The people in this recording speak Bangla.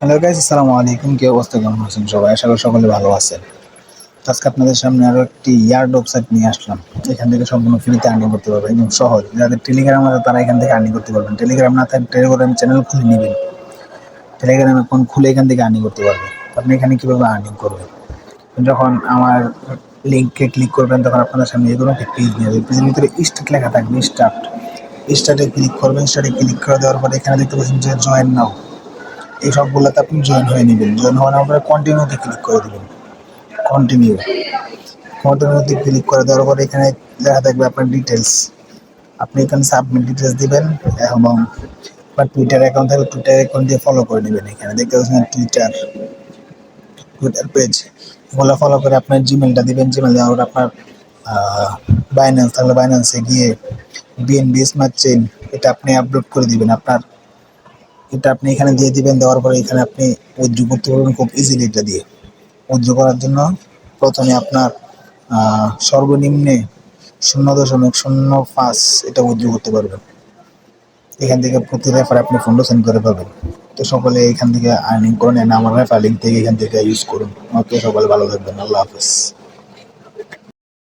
হ্যালো গাইস, আসসালামু আলাইকুম। কি অবস্থা, কেমন আছেন সবাই? আশা করি সকলে ভালো আছেন। তো আজকে আপনাদের সামনে আরো একটি ইয়ার্ড ওয়েবসাইট নিয়ে আসলাম। এখান থেকে সম্পূর্ণ ফ্রিতে আর্নিং করতে পারবেন, একদম সহজ। যাদের টেলিগ্রাম আছে তারা এখান থেকে আর্নিং করতে পারবেন। টেলিগ্রাম না থাকলে টেলিগ্রাম চ্যানেল খুলে নেবেন, টেলিগ্রাম অ্যাকাউন্ট খুলে এখান থেকে আর্নিং করতে পারবেন। আপনি এখানে কীভাবে আর্নিং করবেন, যখন আমার লিঙ্কে ক্লিক করবেন তখন আপনাদের সামনে এগুলো একটা পেজ নিয়ে যাবে। পেজের ভিতরে স্টার্ট লেখা থাকবে, স্টার্টে ক্লিক করবেন। স্টার্টে ক্লিক করে দেওয়ার পরে এখানে দেখতে পাচ্ছেন যে জয়েন নাও, এই সবগুলোতে আপনি জয়েন হয়ে নেবেন। জয়েন হওয়ার পরে কন্টিনিউতে ক্লিক করে দেবেন। কন্টিনিউ কন্টিনিউতে ক্লিক করে দেওয়ার পরে এখানে লেখা থাকবে আপনার ডিটেলস। আপনি এখানে সাবমিট ডিটেলস দিবেন এবং আপনার টুইটার অ্যাকাউন্ট থাকলে টুইটার অ্যাকাউন্ট দিয়ে ফলো করে নেবেন। এখানে দেখতে পাচ্ছেন টুইটার টুইটার পেজ, এগুলো ফলো করে আপনার জিমেলটা দিবেন। জিমেল দেওয়ার পর আপনার বাইন্যান্স থাকলে বাইন্যান্সে গিয়ে বিএনবি স্মার্ট চেইন এটা আপনি আপলোড করে দিবেন। এটা আপনি এখানে দিয়ে দিবেন। দেওয়ার পরে এখানে আপনি উইথড্র করতে পারবেন খুব ইজিলি। এটা দিয়ে উইথড্র করার জন্য প্রথমে আপনার সর্বনিম্নে 0.05 এটা উইথড্র করতে পারবেন। এখান থেকে প্রতি রেফার আপনি ফন্ড সেন্ড করে পাবেন। তো সকলে এখান থেকে আর্নিং করেন, আমার রেফার লিঙ্ক থেকে এখান থেকে ইউজ করুন। ওকে, সকলে ভালো থাকবেন। আল্লাহ হাফেজ।